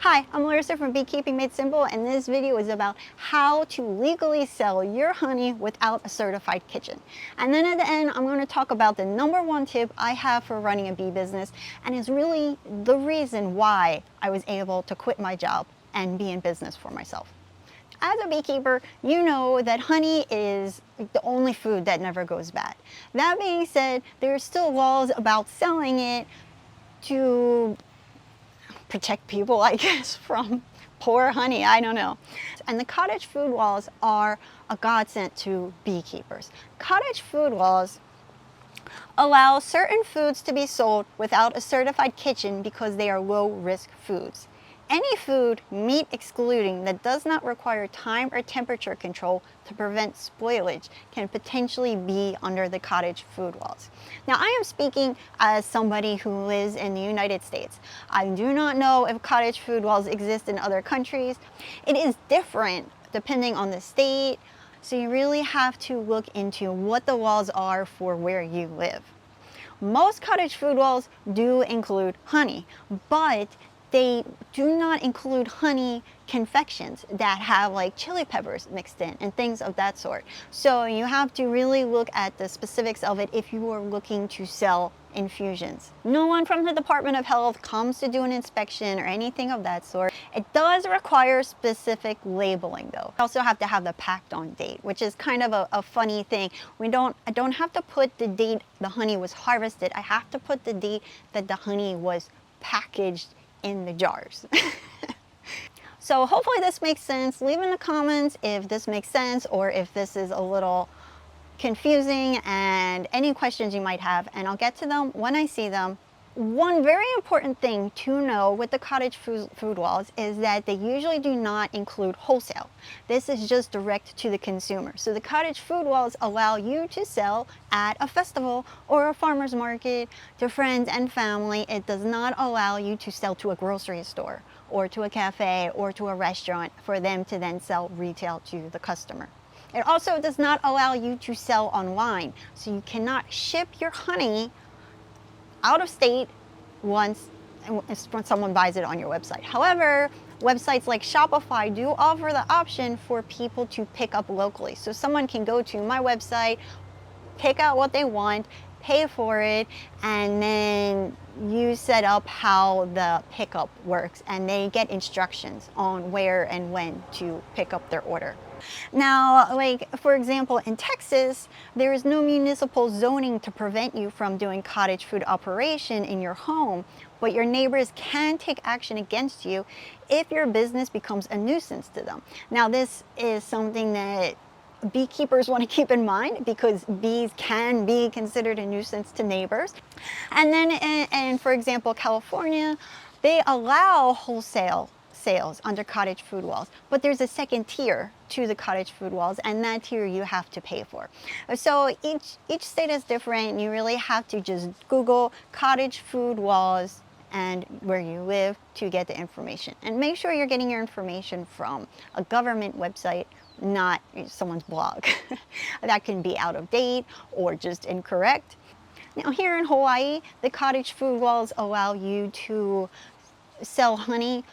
Hi, I'm Larissa from Beekeeping Made Simple, and this video is about how to legally sell your honey without a certified kitchen. And then at the end, I'm going to talk about the #1 tip I have for running a bee business, and is really the reason why I was able to quit my job and be in business for myself. As a beekeeper, you know that honey is the only food that never goes bad. That being said, there are still laws about selling it to protect people, I guess, from poor honey. I don't know. And the cottage food laws are a godsend to beekeepers. Cottage food laws allow certain foods to be sold without a certified kitchen because they are low-risk foods. Any food, meat excluding, that does not require time or temperature control to prevent spoilage can potentially be under the cottage food laws. Now, I am speaking as somebody who lives in the United States. I do not know if cottage food laws exist in other countries. It is different depending on the state, so you really have to look into what the laws are for where you live. Most cottage food laws do include honey, but they do not include honey confections that have like chili peppers mixed in and things of that sort. So you have to really look at the specifics of it if you are looking to sell infusions. No one from the Department of Health comes to do an inspection or anything of that sort. It does require specific labeling though. You also have to have the packed on date, which is kind of a funny thing. I don't have to put the date the honey was harvested. I have to put the date that the honey was packaged in the jars. So hopefully this makes sense. Leave in the comments if this makes sense or if this is a little confusing, and any questions you might have, and I'll get to them when I see them. One very important thing to know with the cottage food laws is that they usually do not include wholesale. This is just direct to the consumer. So the cottage food laws allow you to sell at a festival or a farmer's market to friends and family. It does not allow you to sell to a grocery store or to a cafe or to a restaurant for them to then sell retail to the customer. It also does not allow you to sell online. So you cannot ship your honey out of state when someone buys it on your website. However, websites like Shopify do offer the option for people to pick up locally. So someone can go to my website, pick out what they want, pay for it, and then you set up how the pickup works, and they get instructions on where and when to pick up their order. Now, like for example, in Texas, there is no municipal zoning to prevent you from doing cottage food operation in your home, but your neighbors can take action against you if your business becomes a nuisance to them. Now, this is something that beekeepers want to keep in mind because bees can be considered a nuisance to neighbors. And then in for example, California, they allow wholesale sales under cottage food laws, but there's a second tier to the cottage food laws, and that tier you have to pay for. So each state is different. You really have to just Google cottage food laws and where you live to get the information, and make sure you're getting your information from a government website, not someone's blog. That can be out of date or just incorrect. Now, here in Hawaii, the cottage food laws allow you to sell honey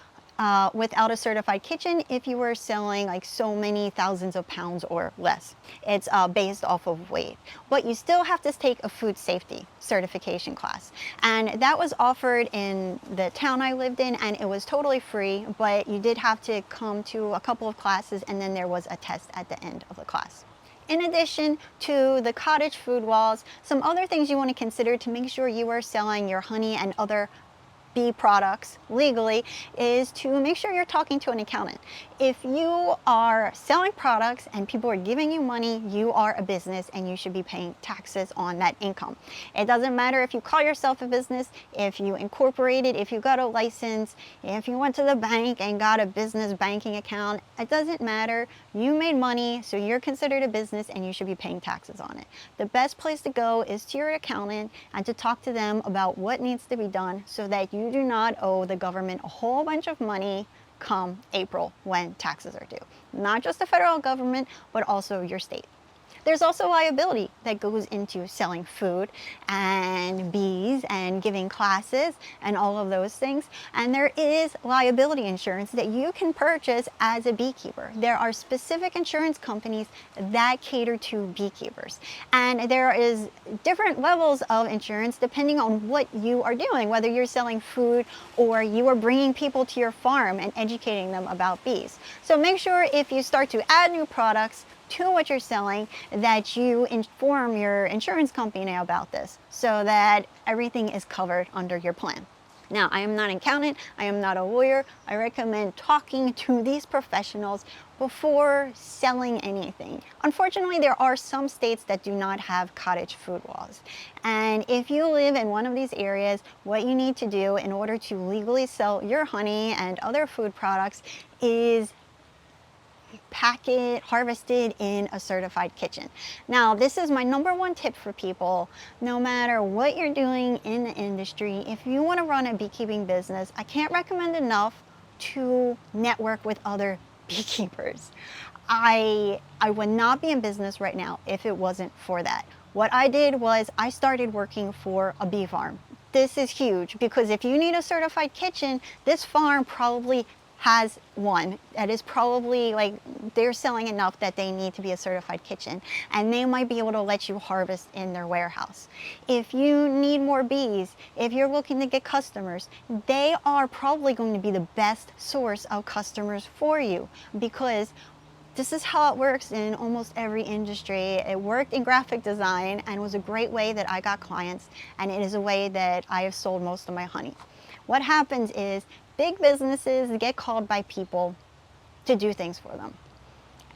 without a certified kitchen if you were selling like so many thousands of pounds or less. It's based off of weight, but you still have to take a food safety certification class, and that was offered in the town I lived in, and it was totally free, but you did have to come to a couple of classes, and then there was a test at the end of the class. In addition to the cottage food laws, some other things you want to consider to make sure you are selling your honey and other bee products legally is to make sure you're talking to an accountant. If you are selling products and people are giving you money, you are a business and you should be paying taxes on that income. It doesn't matter if you call yourself a business, if you incorporated, if you got a license, if you went to the bank and got a business banking account, it doesn't matter. You made money, so you're considered a business and you should be paying taxes on it. The best place to go is to your accountant and to talk to them about what needs to be done so that you do not owe the government a whole bunch of money come April when taxes are due. Not just the federal government, but also your state. There's also liability that goes into selling food and bees and giving classes and all of those things. And there is liability insurance that you can purchase as a beekeeper. There are specific insurance companies that cater to beekeepers. And there is different levels of insurance depending on what you are doing, whether you're selling food or you are bringing people to your farm and educating them about bees. So make sure if you start to add new products to what you're selling that you inform your insurance company about this so that everything is covered under your plan. Now, I am not an accountant, I am not a lawyer. I recommend talking to these professionals before selling anything. Unfortunately, there are some states that do not have cottage food laws. And if you live in one of these areas, what you need to do in order to legally sell your honey and other food products is pack it, harvested in a certified kitchen. Now, this is my #1 tip for people. No matter what you're doing in the industry, if you want to run a beekeeping business, I can't recommend enough to network with other beekeepers. I would not be in business right now if it wasn't for that. What I did was I started working for a bee farm. This is huge because if you need a certified kitchen, this farm probably has one that is probably like they're selling enough that they need to be a certified kitchen, and they might be able to let you harvest in their warehouse. If you need more bees, if you're looking to get customers, they are probably going to be the best source of customers for you, because this is how it works in almost every industry. It worked in graphic design and was a great way that I got clients, and it is a way that I have sold most of my honey. What happens is big businesses get called by people to do things for them.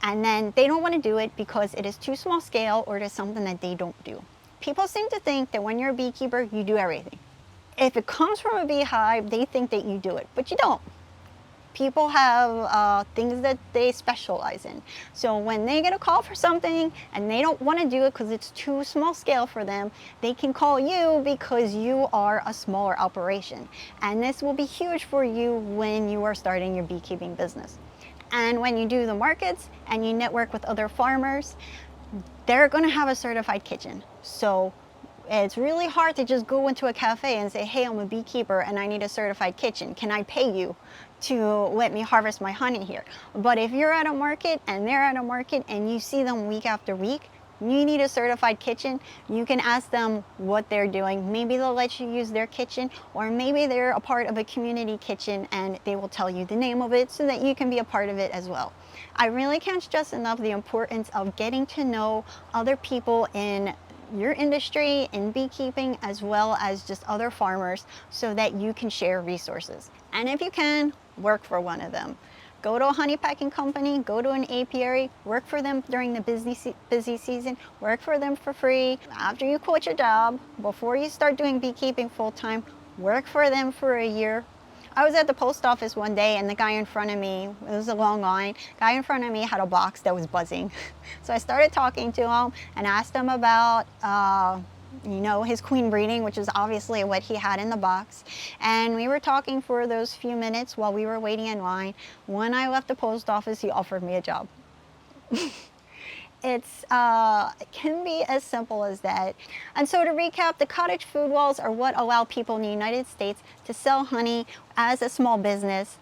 And then they don't want to do it because it is too small scale or it is something that they don't do. People seem to think that when you're a beekeeper, you do everything. If it comes from a beehive, they think that you do it, but you don't. People have things that they specialize in. So when they get a call for something and they don't want to do it because it's too small scale for them, they can call you because you are a smaller operation. And this will be huge for you when you are starting your beekeeping business. And when you do the markets and you network with other farmers, they're going to have a certified kitchen. So it's really hard to just go into a cafe and say, hey, I'm a beekeeper and I need a certified kitchen. Can I pay you to let me harvest my honey here? But if you're at a market and they're at a market and you see them week after week, you need a certified kitchen. You can ask them what they're doing. Maybe they'll let you use their kitchen, or maybe they're a part of a community kitchen and they will tell you the name of it so that you can be a part of it as well. I really can't stress enough the importance of getting to know other people in your industry, in beekeeping, as well as just other farmers, so that you can share resources. And if you can, work for one of them. Go to a honey packing company, go to an apiary, work for them during the busy season, work for them for free. After you quit your job, before you start doing beekeeping full time, work for them for a year. I was at the post office one day and the guy in front of me, it was a long line, guy in front of me had a box that was buzzing. So I started talking to him and asked him about his queen breeding, which is obviously what he had in the box. And we were talking for those few minutes while we were waiting in line. When I left the post office, he offered me a job. It can be as simple as that. And so to recap, the cottage food laws are what allow people in the United States to sell honey as a small business.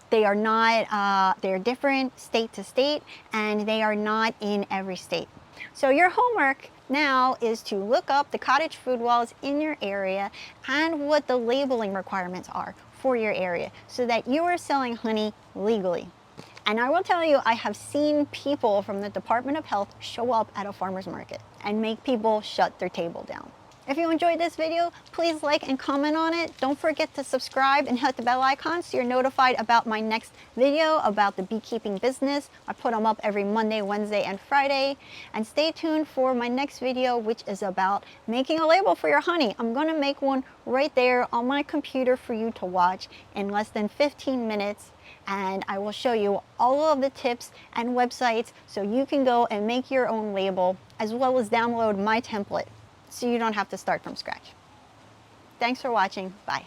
They are not, they're different state to state, and they are not in every state. So your homework now is to look up the cottage food laws in your area and what the labeling requirements are for your area so that you are selling honey legally. And I will tell you, I have seen people from the Department of Health show up at a farmer's market and make people shut their table down. If you enjoyed this video, please like and comment on it. Don't forget to subscribe and hit the bell icon so you're notified about my next video about the beekeeping business. I put them up every Monday, Wednesday, and Friday. And stay tuned for my next video, which is about making a label for your honey. I'm going to make one right there on my computer for you to watch in less than 15 minutes. And I will show you all of the tips and websites so you can go and make your own label, as well as download my template so you don't have to start from scratch. Thanks for watching. Bye.